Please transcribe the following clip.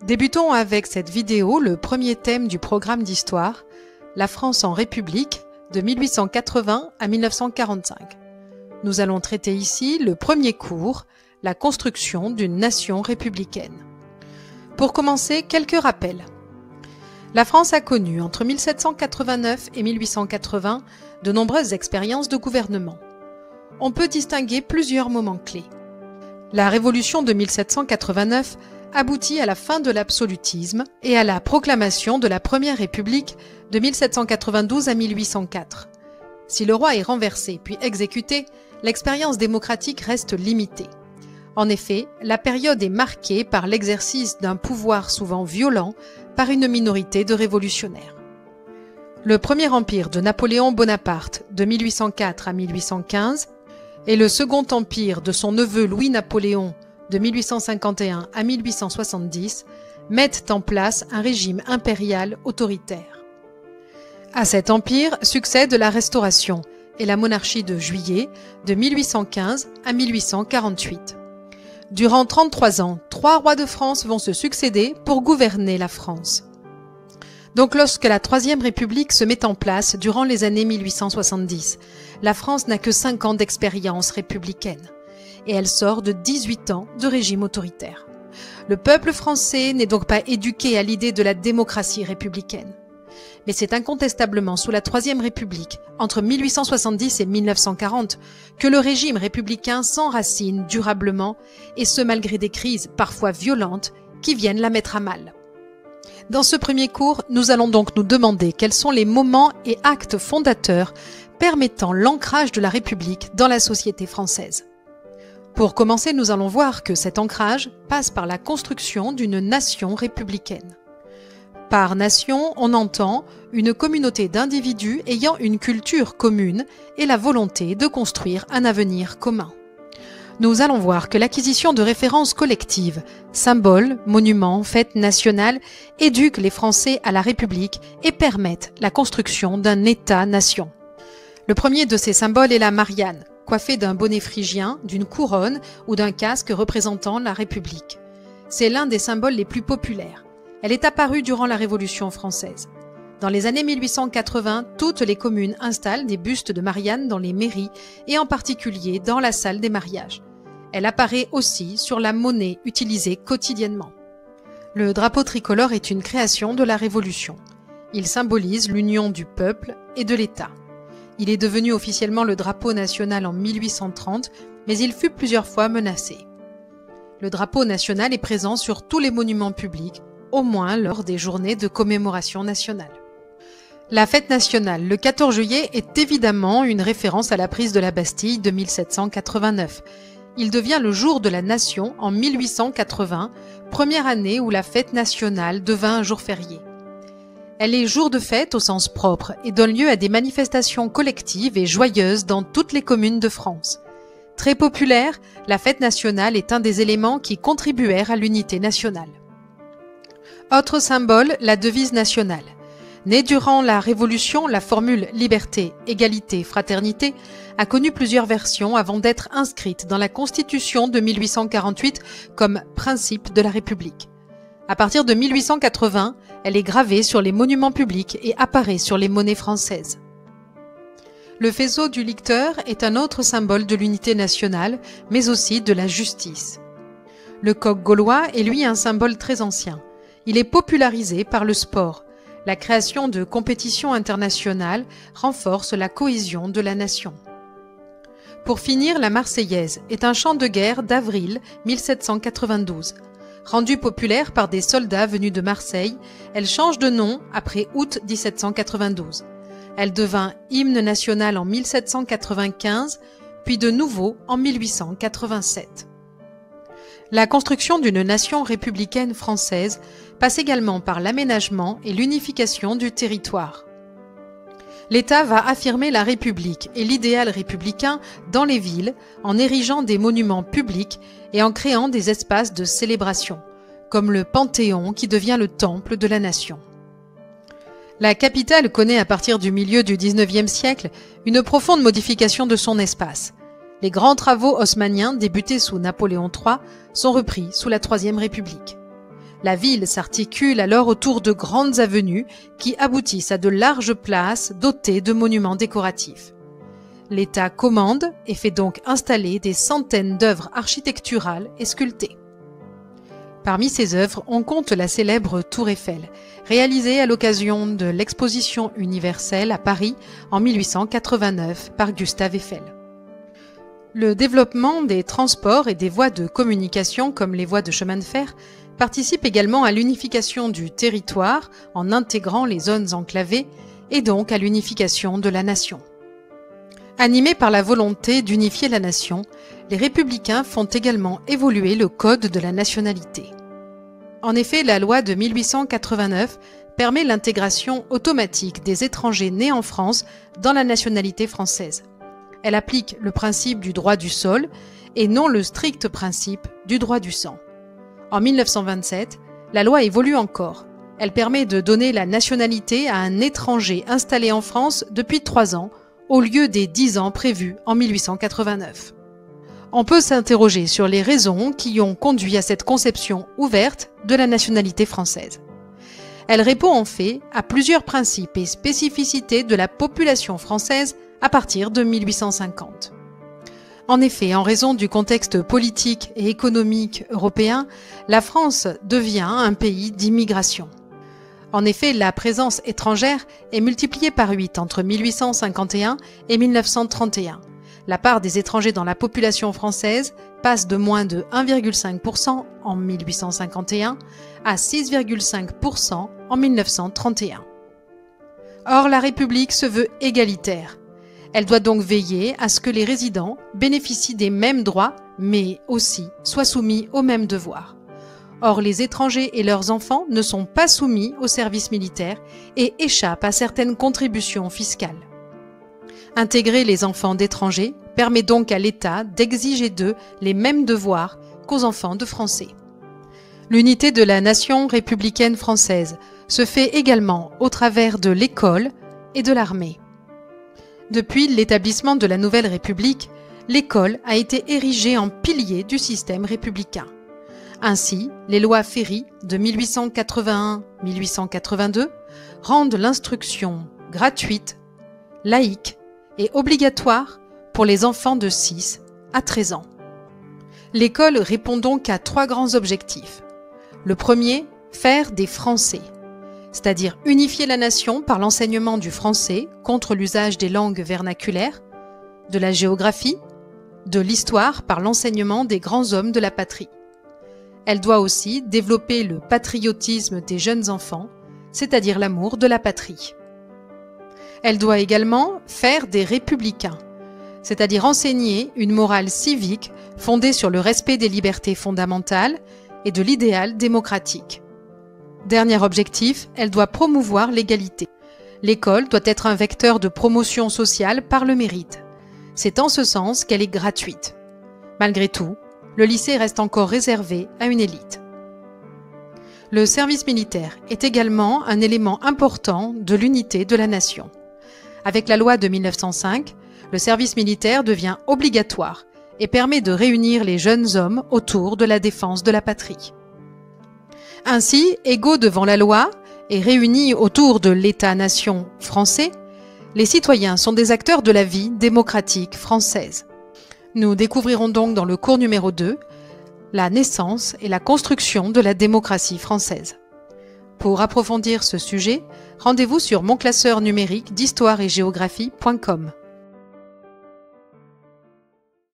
Débutons avec cette vidéo le premier thème du programme d'histoire, la France en République de 1880 à 1945. Nous allons traiter ici le premier cours, la construction d'une nation républicaine. Pour commencer, quelques rappels. La France a connu entre 1789 et 1880 de nombreuses expériences de gouvernement. On peut distinguer plusieurs moments clés. La Révolution de 1789 aboutit à la fin de l'absolutisme et à la proclamation de la Première République de 1792 à 1804. Si le roi est renversé puis exécuté, l'expérience démocratique reste limitée. En effet, la période est marquée par l'exercice d'un pouvoir souvent violent par une minorité de révolutionnaires. Le Premier Empire de Napoléon Bonaparte de 1804 à 1815 et le Second Empire de son neveu Louis-Napoléon de 1851 à 1870 mettent en place un régime impérial autoritaire. À cet empire succède la Restauration et la monarchie de Juillet de 1815 à 1848. Durant 33 ans, 3 rois de France vont se succéder pour gouverner la France. Donc lorsque la Troisième République se met en place durant les années 1870, la France n'a que 5 ans d'expérience républicaine et elle sort de 18 ans de régime autoritaire. Le peuple français n'est donc pas éduqué à l'idée de la démocratie républicaine. Mais c'est incontestablement sous la Troisième République, entre 1870 et 1940, que le régime républicain s'enracine durablement, et ce malgré des crises parfois violentes qui viennent la mettre à mal. Dans ce premier cours, nous allons donc nous demander quels sont les moments et actes fondateurs permettant l'ancrage de la République dans la société française. Pour commencer, nous allons voir que cet ancrage passe par la construction d'une nation républicaine. Par nation, on entend une communauté d'individus ayant une culture commune et la volonté de construire un avenir commun. Nous allons voir que l'acquisition de références collectives, symboles, monuments, fêtes nationales, éduquent les Français à la République et permettent la construction d'un État-nation. Le premier de ces symboles est la Marianne, coiffée d'un bonnet phrygien, d'une couronne ou d'un casque représentant la République. C'est l'un des symboles les plus populaires. Elle est apparue durant la Révolution française. Dans les années 1880, toutes les communes installent des bustes de Marianne dans les mairies et en particulier dans la salle des mariages. Elle apparaît aussi sur la monnaie utilisée quotidiennement. Le drapeau tricolore est une création de la Révolution. Il symbolise l'union du peuple et de l'État. Il est devenu officiellement le drapeau national en 1830, mais il fut plusieurs fois menacé. Le drapeau national est présent sur tous les monuments publics, au moins lors des journées de commémoration nationale. La fête nationale, le 14 juillet, est évidemment une référence à la prise de la Bastille de 1789. Il devient le jour de la Nation en 1880, première année où la fête nationale devint un jour férié. Elle est jour de fête au sens propre et donne lieu à des manifestations collectives et joyeuses dans toutes les communes de France. Très populaire, la fête nationale est un des éléments qui contribuèrent à l'unité nationale. Autre symbole, la devise nationale. Née durant la Révolution, la formule liberté, égalité, fraternité a connu plusieurs versions avant d'être inscrite dans la Constitution de 1848 comme principe de la République. À partir de 1880, elle est gravée sur les monuments publics et apparaît sur les monnaies françaises. Le faisceau du licteur est un autre symbole de l'unité nationale, mais aussi de la justice. Le coq gaulois est lui un symbole très ancien. Il est popularisé par le sport. La création de compétitions internationales renforce la cohésion de la nation. Pour finir, la Marseillaise est un chant de guerre d'avril 1792. Rendue populaire par des soldats venus de Marseille, elle change de nom après août 1792. Elle devint hymne national en 1795, puis de nouveau en 1887. La construction d'une nation républicaine française passe également par l'aménagement et l'unification du territoire. L'État va affirmer la République et l'idéal républicain dans les villes en érigeant des monuments publics et en créant des espaces de célébration, comme le Panthéon qui devient le temple de la nation. La capitale connaît à partir du milieu du XIXe siècle une profonde modification de son espace. Les grands travaux haussmanniens débutés sous Napoléon III sont repris sous la Troisième République. La ville s'articule alors autour de grandes avenues qui aboutissent à de larges places dotées de monuments décoratifs. L'État commande et fait donc installer des centaines d'œuvres architecturales et sculptées. Parmi ces œuvres, on compte la célèbre Tour Eiffel, réalisée à l'occasion de l'Exposition universelle à Paris en 1889 par Gustave Eiffel. Le développement des transports et des voies de communication comme les voies de chemin de fer participe également à l'unification du territoire en intégrant les zones enclavées et donc à l'unification de la nation. Animés par la volonté d'unifier la nation, les républicains font également évoluer le code de la nationalité. En effet, la loi de 1889 permet l'intégration automatique des étrangers nés en France dans la nationalité française. Elle applique le principe du droit du sol et non le strict principe du droit du sang. En 1927, la loi évolue encore. Elle permet de donner la nationalité à un étranger installé en France depuis 3 ans, au lieu des 10 ans prévus en 1889. On peut s'interroger sur les raisons qui ont conduit à cette conception ouverte de la nationalité française. Elle répond en fait à plusieurs principes et spécificités de la population française à partir de 1850. En effet, en raison du contexte politique et économique européen, la France devient un pays d'immigration. En effet, la présence étrangère est multipliée par 8 entre 1851 et 1931. La part des étrangers dans la population française passe de moins de 1,5% en 1851 à 6,5% en 1931. Or, la République se veut égalitaire. Elle doit donc veiller à ce que les résidents bénéficient des mêmes droits, mais aussi soient soumis aux mêmes devoirs. Or, les étrangers et leurs enfants ne sont pas soumis au service militaire et échappent à certaines contributions fiscales. Intégrer les enfants d'étrangers permet donc à l'État d'exiger d'eux les mêmes devoirs qu'aux enfants de Français. L'unité de la nation républicaine française se fait également au travers de l'école et de l'armée. Depuis l'établissement de la nouvelle République, l'école a été érigée en pilier du système républicain. Ainsi, les lois Ferry de 1881-1882 rendent l'instruction gratuite, laïque et obligatoire pour les enfants de 6 à 13 ans. L'école répond donc à 3 grands objectifs. Le premier, faire des Français, c'est-à-dire unifier la nation par l'enseignement du français contre l'usage des langues vernaculaires, de la géographie, de l'histoire par l'enseignement des grands hommes de la patrie. Elle doit aussi développer le patriotisme des jeunes enfants, c'est-à-dire l'amour de la patrie. Elle doit également faire des républicains, c'est-à-dire enseigner une morale civique fondée sur le respect des libertés fondamentales et de l'idéal démocratique. Dernier objectif, elle doit promouvoir l'égalité. L'école doit être un vecteur de promotion sociale par le mérite. C'est en ce sens qu'elle est gratuite. Malgré tout, le lycée reste encore réservé à une élite. Le service militaire est également un élément important de l'unité de la nation. Avec la loi de 1905, le service militaire devient obligatoire et permet de réunir les jeunes hommes autour de la défense de la patrie. Ainsi, égaux devant la loi et réunis autour de l'État-nation français, les citoyens sont des acteurs de la vie démocratique française. Nous découvrirons donc dans le cours numéro 2 la naissance et la construction de la démocratie française. Pour approfondir ce sujet, rendez-vous sur mon classeur numérique d'histoire et géographie.com.